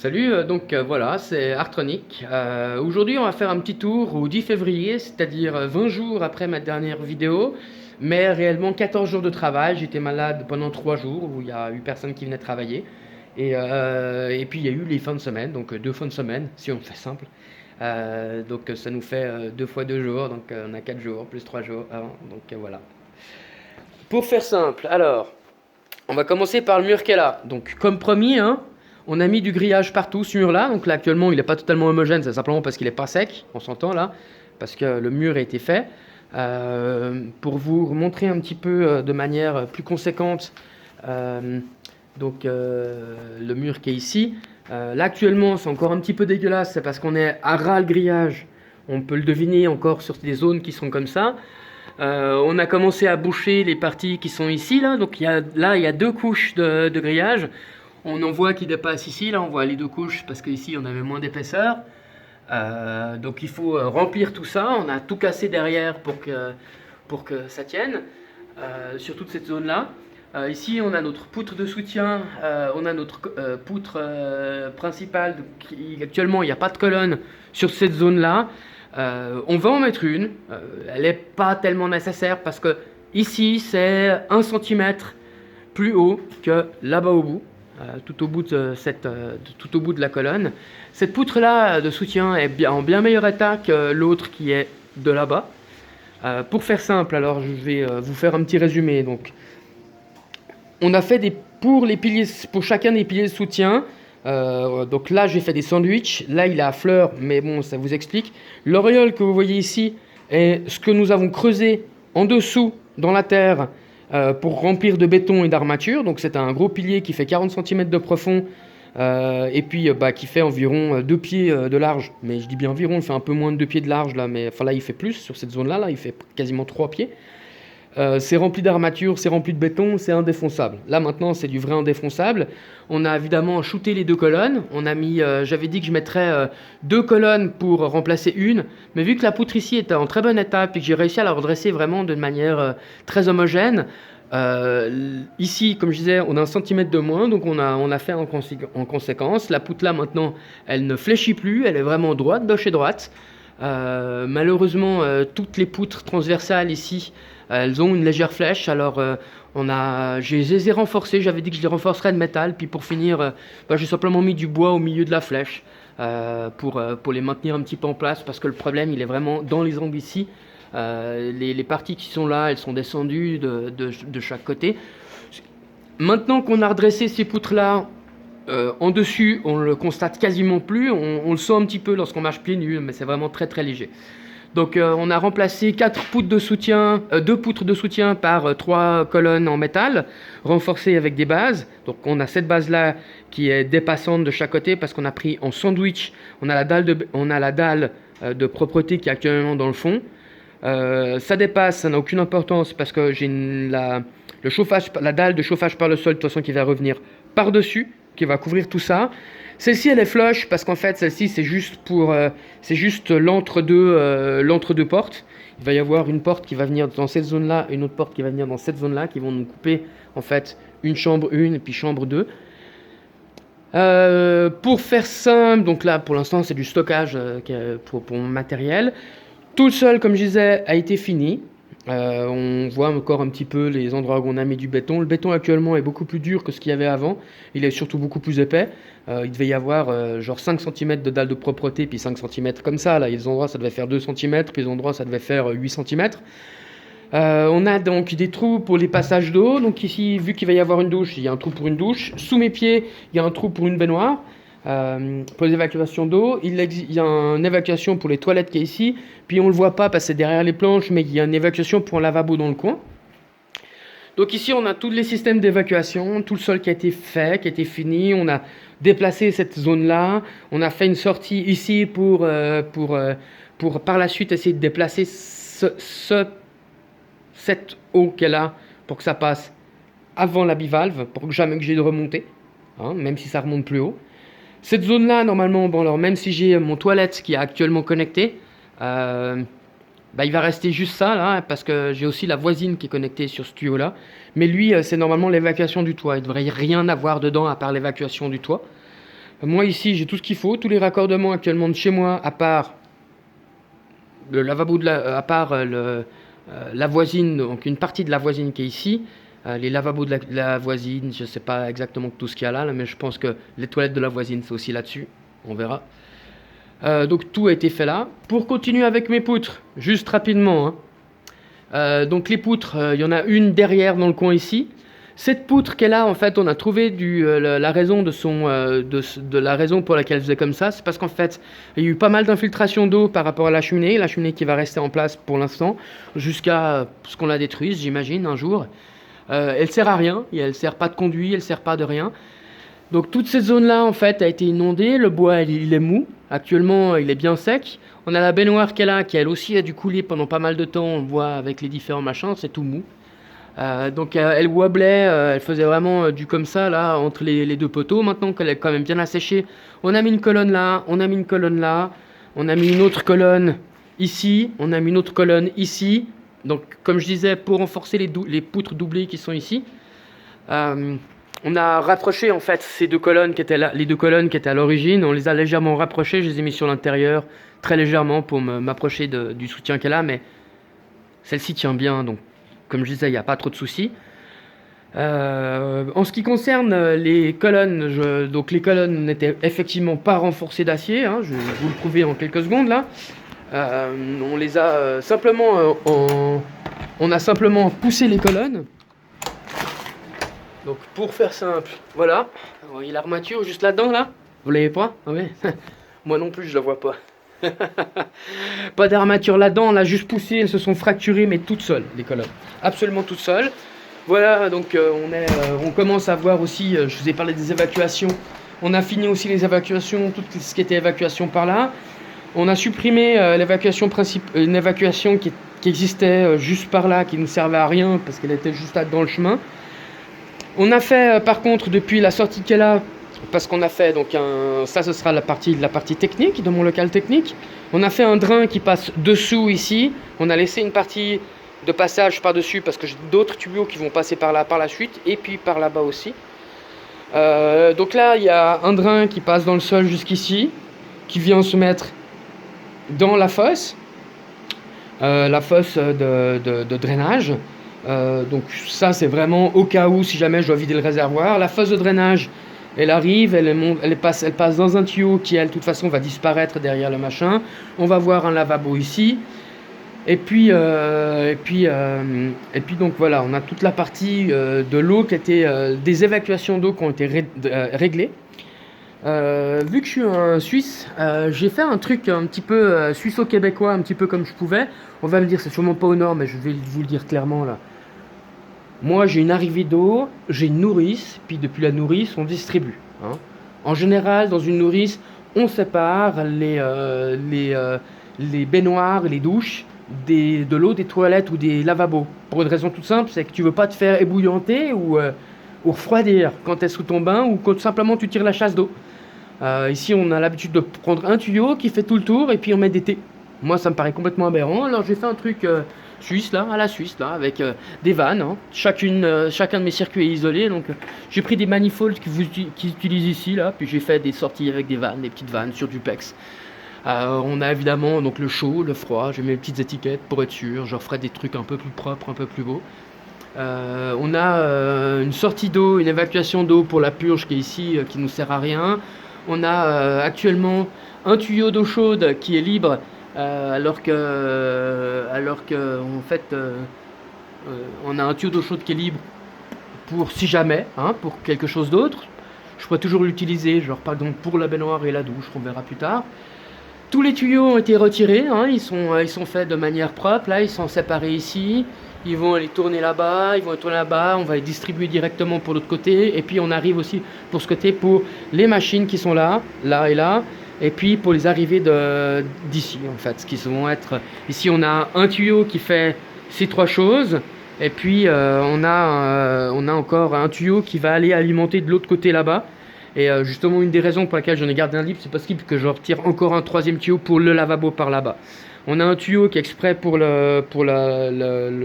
Salut, voilà, c'est Artronic. Aujourd'hui, on va faire un petit tour au 10 février, c'est-à-dire 20 jours après ma dernière vidéo, mais réellement 14 jours de travail. J'étais malade pendant 3 jours où il n'y a eu personne qui venait travailler. Et puis il y a eu les fins de semaine, donc deux fins de semaine, si on fait simple. Ça nous fait 2 fois 2 jours, donc on a 4 jours, plus 3 jours. Voilà. Pour faire simple, alors, on va commencer par le mur qui est là. Donc comme promis, hein, on a mis du grillage partout ce mur là. Donc là actuellement il n'est pas totalement homogène, c'est simplement parce qu'il n'est pas sec, on s'entend là, parce que le mur a été fait. Pour vous montrer un petit peu de manière plus conséquente, euh, le mur qui est ici. Là actuellement c'est encore un petit peu dégueulasse, c'est parce qu'on est à ras le grillage. On peut le deviner encore sur des zones qui sont comme ça. On a commencé à boucher les parties qui sont ici, là. Donc il y a deux couches de grillage. On en voit qui dépassent ici, là on voit les deux couches parce qu'ici on avait moins d'épaisseur. Donc il faut remplir tout ça. On a tout cassé derrière pour que ça tienne sur toute cette zone-là. Ici on a notre poutre de soutien, on a notre poutre principale. Actuellement il n'y a pas de colonne sur cette zone-là. On va en mettre une. Elle n'est pas tellement nécessaire parce que ici c'est 1 centimètre plus haut que là-bas au bout, tout au bout tout au bout de la colonne. Cette poutre-là de soutien est en bien meilleur état que l'autre qui est de là-bas. Pour faire simple, alors je vais vous faire un petit résumé. Donc, on a fait pour chacun des piliers de soutien. Donc là, j'ai fait des sandwichs. Là, il est à fleurs, mais bon, ça vous explique. L'auréole que vous voyez ici est ce que nous avons creusé en dessous dans la terre pour remplir de béton et d'armature. Donc c'est un gros pilier qui fait 40 cm de profond et puis qui fait environ 2 pieds de large. Mais je dis bien environ, il fait un peu moins de 2 pieds de large là, mais enfin là il fait plus sur cette zone-là, là il fait quasiment 3 pieds. C'est rempli d'armature, c'est rempli de béton, c'est indéfonçable. Là maintenant c'est du vrai indéfonçable. On a évidemment shooté les deux colonnes. On a mis, j'avais dit que je mettrais deux colonnes pour remplacer une, mais vu que la poutre ici était en très bon état et que j'ai réussi à la redresser vraiment de manière très homogène, ici comme je disais on a 1 centimètre de moins, donc on a fait en conséquence. La poutre là maintenant elle ne fléchit plus, elle est vraiment droite de chez droite. Malheureusement toutes les poutres transversales ici elles ont une légère flèche, alors je les ai renforcées, j'avais dit que je les renforcerais de métal, puis pour finir, j'ai simplement mis du bois au milieu de la flèche pour les maintenir un petit peu en place, parce que le problème il est vraiment dans les angles ici. Les parties qui sont là, elles sont descendues de chaque côté. Maintenant qu'on a redressé ces poutres-là, en dessus, on le constate quasiment plus, on le sent un petit peu lorsqu'on marche pieds nus, mais c'est vraiment très très léger. Donc on a remplacé 2 poutres de soutien par 3 colonnes en métal, renforcées avec des bases. Donc on a cette base-là qui est dépassante de chaque côté parce qu'on a pris en sandwich, on a la dalle de propreté qui est actuellement dans le fond. Ça dépasse, ça n'a aucune importance parce que j'ai la dalle de chauffage par le sol de toute façon qui va revenir par-dessus, qui va couvrir tout ça. Celle-ci elle est flush parce qu'en fait celle-ci c'est juste l'entre-deux portes. Il va y avoir une porte qui va venir dans cette zone-là, une autre porte qui va venir dans cette zone-là, qui vont nous couper en fait une chambre 1 et puis chambre 2. Pour faire simple, donc là pour l'instant c'est du stockage pour mon matériel. Tout le sol, comme je disais, a été fini. On voit encore un petit peu les endroits où on a mis du béton. Le béton actuellement est beaucoup plus dur que ce qu'il y avait avant. Il est surtout beaucoup plus épais. Il devait y avoir genre 5 cm de dalle de propreté, puis 5 cm comme ça. Là, il y a des endroits ça devait faire 2 cm, puis des endroits ça devait faire 8 cm. On a donc des trous pour les passages d'eau. Donc ici, vu qu'il va y avoir une douche, il y a un trou pour une douche. Sous mes pieds, il y a un trou pour une baignoire. Pour les évacuations d'eau, il y a une évacuation pour les toilettes qui est ici, puis on le voit pas parce que c'est derrière les planches, mais il y a une évacuation pour un lavabo dans le coin. Donc ici on a tous les systèmes d'évacuation, tout le sol qui a été fait, qui a été fini, on a déplacé cette zone là, on a fait une sortie ici pour par la suite essayer de déplacer cette eau qu'elle a pour que ça passe avant la bivalve, pour que jamais que j'ai de remonter, hein, même si ça remonte plus haut. Cette zone-là, normalement, bon, alors même si j'ai mon toilette qui est actuellement connecté, il va rester juste ça, là, parce que j'ai aussi la voisine qui est connectée sur ce tuyau-là. Mais lui, c'est normalement l'évacuation du toit. Il ne devrait rien avoir dedans à part l'évacuation du toit. Moi ici j'ai tout ce qu'il faut, tous les raccordements actuellement de chez moi, à part le lavabo à part la voisine, donc une partie de la voisine qui est ici, les lavabos de la voisine, je sais pas exactement tout ce qu'il y a là, mais je pense que les toilettes de la voisine c'est aussi là-dessus, on verra. Donc tout a été fait là. Pour continuer avec mes poutres, juste rapidement, hein. Donc les poutres, il y en a une derrière dans le coin ici. Cette poutre qu'elle a, en fait, on a trouvé la raison de la raison pour laquelle elle faisait comme ça. C'est parce qu'en fait, il y a eu pas mal d'infiltration d'eau par rapport à la cheminée qui va rester en place pour l'instant, jusqu'à ce qu'on la détruise, j'imagine, un jour. Elle sert à rien, elle sert pas de conduit, elle sert pas de rien. Donc toute cette zone-là, en fait, a été inondée. Le bois, il est mou. Actuellement, il est bien sec. On a la baignoire qu'elle a, qui elle aussi a dû couler pendant pas mal de temps. On le voit avec les différents machins, c'est tout mou. Donc elle wobblait, elle faisait vraiment du comme ça là entre les deux poteaux. Maintenant qu'elle est quand même bien asséchée, on a mis une colonne là, on a mis une colonne là, on a mis une autre colonne ici, on a mis une autre colonne ici. Donc comme je disais, pour renforcer les poutres doublées qui sont ici, on a rapproché en fait ces deux colonnes qui étaient là, les deux colonnes qui étaient à l'origine. On les a légèrement rapprochées, je les ai mis sur l'intérieur très légèrement pour m'approcher du soutien qu'elle a, mais celle-ci tient bien, donc comme je disais, il n'y a pas trop de soucis. En ce qui concerne les colonnes, donc les colonnes n'étaient effectivement pas renforcées d'acier, hein, je vais vous le prouver en quelques secondes là. On les a simplement on a simplement poussé les colonnes. Donc pour faire simple, voilà, vous voyez l'armature juste là-dedans là. Vous l'avez pas? Ah ouais. Moi non plus je la vois pas. Pas d'armature là-dedans, on l'a juste poussé, elles se sont fracturées mais toutes seules les colonnes, absolument toutes seules. Voilà, donc on commence à voir aussi, je vous ai parlé des évacuations, on a fini aussi les évacuations, tout ce qui était évacuation par là. On a supprimé l'évacuation principale, une évacuation qui existait juste par là, qui ne servait à rien parce qu'elle était juste là dans le chemin. On a fait par contre depuis la sortie qu'elle a, parce qu'on a fait donc ça ce sera la partie technique de mon local technique. On a fait un drain qui passe dessous ici. On a laissé une partie de passage par dessus parce que j'ai d'autres tuyaux qui vont passer par là par la suite et puis par là-bas aussi. Donc là il y a un drain qui passe dans le sol jusqu'ici, qui vient se mettre dans la fosse de drainage. Donc ça c'est vraiment au cas où si jamais je dois vider le réservoir. La fosse de drainage, elle arrive, elle passe dans un tuyau qui, elle, de toute façon, va disparaître derrière le machin. On va voir un lavabo ici. Et puis donc voilà, on a toute la partie de l'eau qui était des évacuations d'eau qui ont été réglées. Vu que je suis un Suisse, j'ai fait un truc un petit peu suisseau-québécois, un petit peu comme je pouvais. On va me dire, c'est sûrement pas au nord, mais je vais vous le dire clairement là. Moi, j'ai une arrivée d'eau, j'ai une nourrice, puis depuis la nourrice, on distribue. Hein. En général, dans une nourrice, on sépare les baignoires et les douches de l'eau des toilettes ou des lavabos. Pour une raison toute simple, c'est que tu veux pas te faire ébouillanter ou refroidir quand tu es sous ton bain ou quand simplement tu tires la chasse d'eau. Ici, on a l'habitude de prendre un tuyau qui fait tout le tour et puis on met des thés. Moi, ça me paraît complètement aberrant. Alors, j'ai fait un truc suisse, là, à la Suisse, là, avec des vannes. Hein. Chacun de mes circuits est isolé. Donc, j'ai pris des manifolds qu'ils utilisent ici, là. Puis, j'ai fait des sorties avec des vannes, des petites vannes sur du PEX. On a évidemment donc, le chaud, le froid. J'ai mis mes petites étiquettes pour être sûr. Je ferai des trucs un peu plus propres, un peu plus beaux. On a une sortie d'eau, une évacuation d'eau pour la purge qui est ici, qui nous sert à rien. On a actuellement un tuyau d'eau chaude qui est libre, alors que en fait, on a un tuyau d'eau chaude qui est libre pour si jamais, hein, pour quelque chose d'autre. Je pourrais toujours l'utiliser, genre par exemple pour la baignoire et la douche, on verra plus tard. Tous les tuyaux ont été retirés, hein, ils sont faits de manière propre, là ils sont séparés ici. Ils vont aller tourner là-bas, on va les distribuer directement pour l'autre côté. Et puis on arrive aussi pour ce côté pour les machines qui sont là et là. Et puis pour les arrivées d'ici en fait. Ce qui vont être, ici on a un tuyau qui fait ces trois choses. Et puis on a encore un tuyau qui va aller alimenter de l'autre côté là-bas. Et justement une des raisons pour laquelle j'en ai gardé un libre, c'est parce que je retire encore un troisième tuyau pour le lavabo par là-bas. On a un tuyau qui est exprès pour le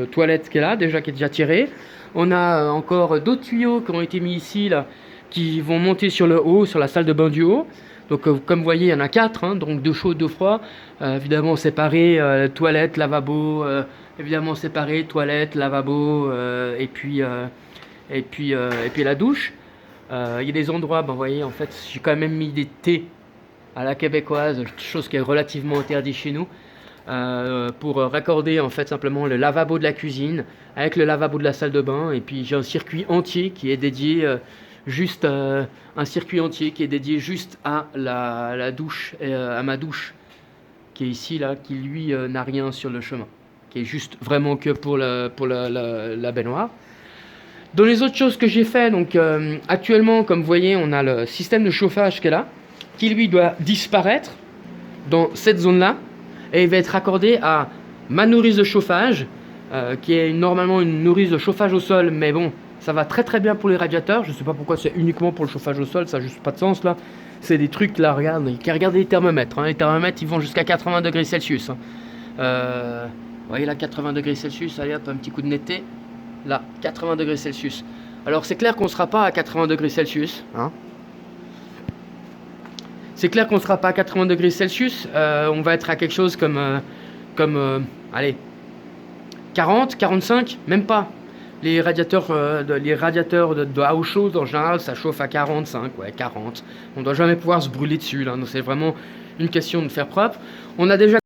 toilette qui est là, qui est déjà tiré. On a encore d'autres tuyaux qui ont été mis ici, là, qui vont monter sur le haut, sur la salle de bain du haut. Donc comme vous voyez, il y en a 4, hein, donc 2 chauds, 2 froids, évidemment séparés, toilette, lavabo, évidemment séparés, toilette, lavabo, et puis la douche. Il y a des endroits, ben, vous voyez, en fait, j'ai quand même mis des thés à la québécoise, chose qui est relativement interdite chez nous, pour raccorder en fait simplement le lavabo de la cuisine avec le lavabo de la salle de bain. Et puis j'ai un circuit entier qui est dédié un circuit entier qui est dédié juste à la douche, à ma douche, qui est ici là, qui lui n'a rien sur le chemin, qui est juste vraiment que pour la baignoire. Dans les autres choses que j'ai fait, donc actuellement, comme vous voyez, on a le système de chauffage qui est là, qui lui doit disparaître dans cette zone-là, et il va être raccordé à ma nourrice de chauffage, qui est normalement une nourrice de chauffage au sol, mais bon, ça va très très bien pour les radiateurs. Je ne sais pas pourquoi c'est uniquement pour le chauffage au sol, ça n'a juste pas de sens là. C'est des trucs là, regardez les thermomètres, hein. Les thermomètres ils vont jusqu'à 80 degrés Celsius. Hein. Vous voyez là, 80 degrés Celsius, allez hop, un petit coup de netté. Là, 80 degrés Celsius. Alors c'est clair qu'on ne sera pas à 80 degrés Celsius. Hein. C'est clair qu'on ne sera pas à 80 degrés Celsius. On va être à quelque chose comme allez, 40, 45, même pas. Les radiateurs de à eau chaude en général, ça chauffe à 45, ouais, 40. On ne doit jamais pouvoir se brûler dessus là. Donc c'est vraiment une question de faire propre. On a déjà